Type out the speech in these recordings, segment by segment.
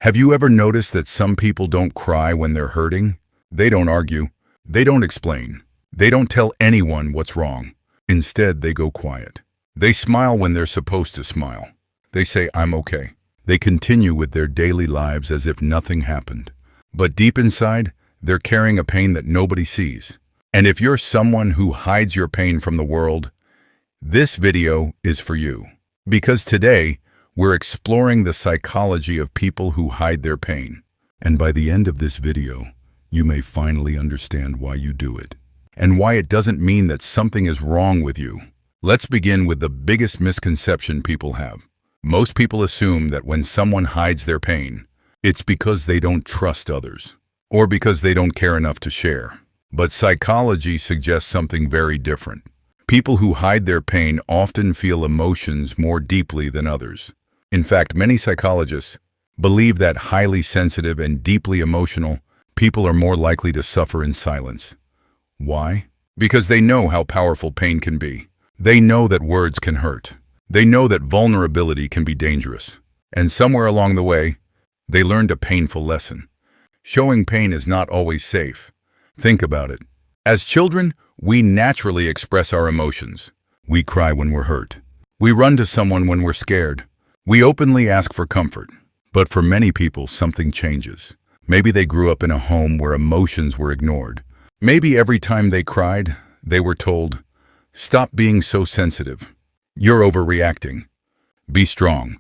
Have you ever noticed that some people don't cry when they're hurting? They don't argue. They don't explain. They don't tell anyone what's wrong. Instead, they go quiet. They smile when they're supposed to smile. They say, "I'm okay." They continue with their daily lives as if nothing happened. But deep inside, they're carrying a pain that nobody sees. And if you're someone who hides your pain from the world, this video is for you. Because today, we're exploring the psychology of people who hide their pain. And by the end of this video, you may finally understand why you do it, and why it doesn't mean that something is wrong with you. Let's begin with the biggest misconception people have. Most people assume that when someone hides their pain, it's because they don't trust others, or because they don't care enough to share. But psychology suggests something very different. People who hide their pain often feel emotions more deeply than others. In fact, many psychologists believe that highly sensitive and deeply emotional people are more likely to suffer in silence. Why? Because they know how powerful pain can be. They know that words can hurt. They know that vulnerability can be dangerous. And somewhere along the way, they learned a painful lesson. Showing pain is not always safe. Think about it. As children, we naturally express our emotions. We cry when we're hurt. We run to someone when we're scared. We openly ask for comfort. But for many people, something changes. Maybe they grew up in a home where emotions were ignored. Maybe every time they cried, they were told, "Stop being so sensitive. You're overreacting. Be strong."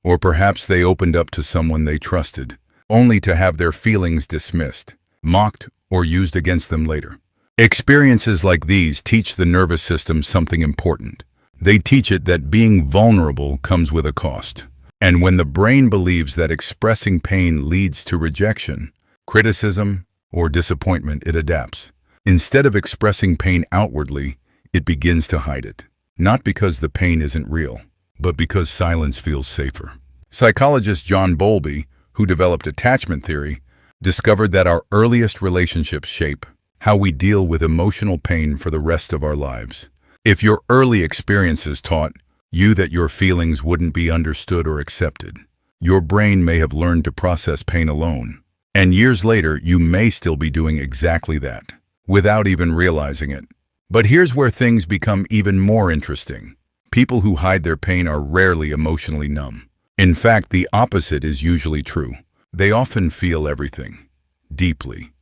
Or perhaps they opened up to someone they trusted, only to have their feelings dismissed, mocked, or used against them later. Experiences like these teach the nervous system something important. They teach it that being vulnerable comes with a cost. And when the brain believes that expressing pain leads to rejection, criticism, or disappointment, it adapts. Instead of expressing pain outwardly, it begins to hide it. Not because the pain isn't real, but because silence feels safer. Psychologist John Bowlby, who developed attachment theory, discovered that our earliest relationships shape how we deal with emotional pain for the rest of our lives. If your early experiences taught you that your feelings wouldn't be understood or accepted, your brain may have learned to process pain alone. And years later, you may still be doing exactly that, without even realizing it. But here's where things become even more interesting. People who hide their pain are rarely emotionally numb. In fact, the opposite is usually true. They often feel everything, deeply.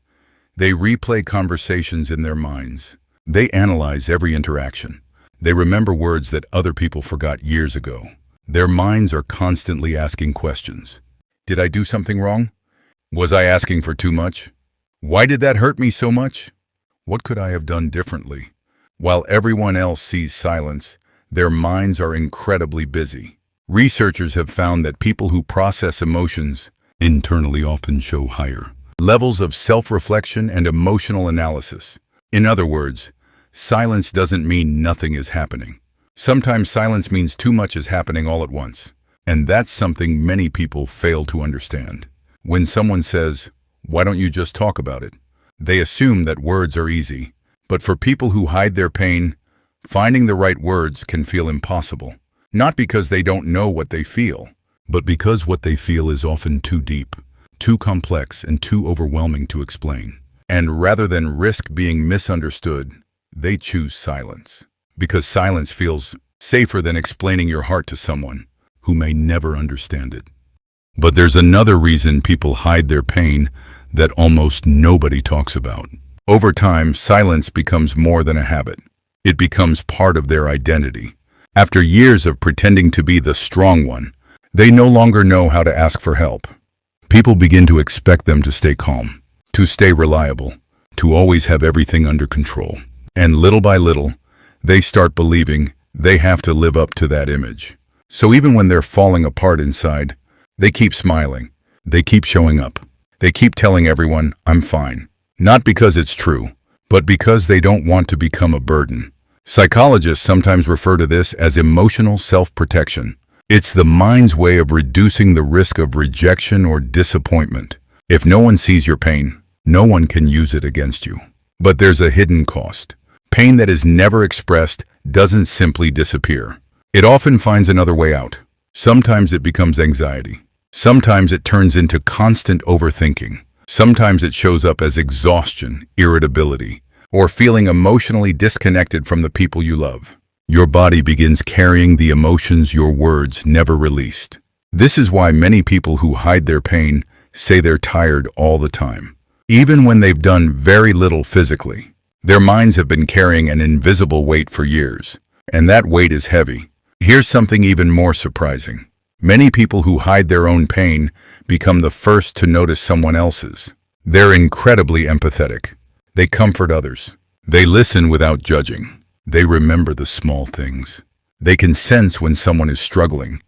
They replay conversations in their minds. They analyze every interaction. They remember words that other people forgot years ago. Their minds are constantly asking questions. Did I do something wrong? Was I asking for too much? Why did that hurt me so much? What could I have done differently? While everyone else sees silence, their minds are incredibly busy. Researchers have found that people who process emotions internally often show higher levels of self-reflection and emotional analysis. In other words, silence doesn't mean nothing is happening. Sometimes silence means too much is happening all at once. And that's something many people fail to understand. When someone says, "Why don't you just talk about it?" they assume that words are easy. But for people who hide their pain, finding the right words can feel impossible. Not because they don't know what they feel, but because what they feel is often too deep, too complex, and too overwhelming to explain. And rather than risk being misunderstood, they choose silence. Because silence feels safer than explaining your heart to someone who may never understand it. But there's another reason people hide their pain that almost nobody talks about. Over time, silence becomes more than a habit. It becomes part of their identity. After years of pretending to be the strong one, they no longer know how to ask for help. People begin to expect them to stay calm, to stay reliable, to always have everything under control. And little by little, they start believing they have to live up to that image. So even when they're falling apart inside, they keep smiling. They keep showing up. They keep telling everyone, "I'm fine." Not because it's true, but because they don't want to become a burden. Psychologists sometimes refer to this as emotional self-protection. It's the mind's way of reducing the risk of rejection or disappointment. If no one sees your pain, no one can use it against you. But there's a hidden cost. Pain that is never expressed doesn't simply disappear. It often finds another way out. Sometimes it becomes anxiety. Sometimes it turns into constant overthinking. Sometimes it shows up as exhaustion, irritability, or feeling emotionally disconnected from the people you love. Your body begins carrying the emotions your words never released. This is why many people who hide their pain say they're tired all the time. Even when they've done very little physically, their minds have been carrying an invisible weight for years, and that weight is heavy. Here's something even more surprising. Many people who hide their own pain become the first to notice someone else's. They're incredibly empathetic. They comfort others. They listen without judging. They remember the small things. They can sense when someone is struggling,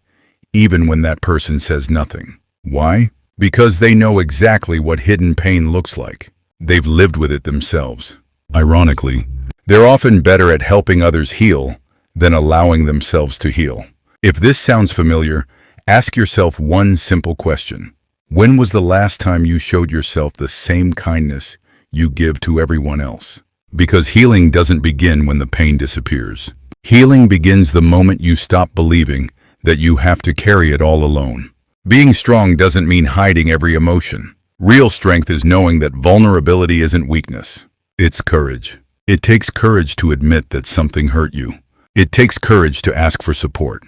even when that person says nothing. Why? Because they know exactly what hidden pain looks like. They've lived with it themselves. Ironically, they're often better at helping others heal than allowing themselves to heal. If this sounds familiar, ask yourself one simple question. When was the last time you showed yourself the same kindness you give to everyone else? Because healing doesn't begin when the pain disappears. Healing begins the moment you stop believing that you have to carry it all alone. Being strong doesn't mean hiding every emotion. Real strength is knowing that vulnerability isn't weakness. It's courage. It takes courage to admit that something hurt you. It takes courage to ask for support.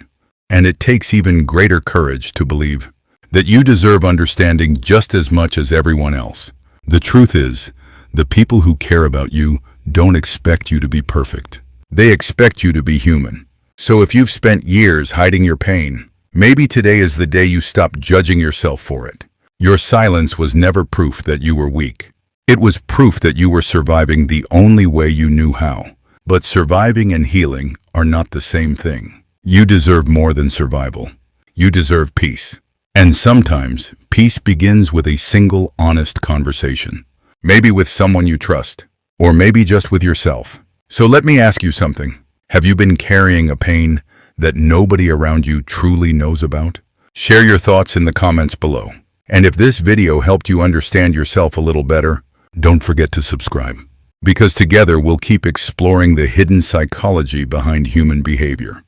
And it takes even greater courage to believe that you deserve understanding just as much as everyone else. The truth is, the people who care about you don't expect you to be perfect. They expect you to be human. So if you've spent years hiding your pain, maybe today is the day you stop judging yourself for it. Your silence was never proof that you were weak. It was proof that you were surviving the only way you knew how. But surviving and healing are not the same thing. You deserve more than survival. You deserve peace. And sometimes, peace begins with a single honest conversation. Maybe with someone you trust, or maybe just with yourself. So let me ask you something. Have you been carrying a pain that nobody around you truly knows about? Share your thoughts in the comments below. And if this video helped you understand yourself a little better, don't forget to subscribe. Because together we'll keep exploring the hidden psychology behind human behavior.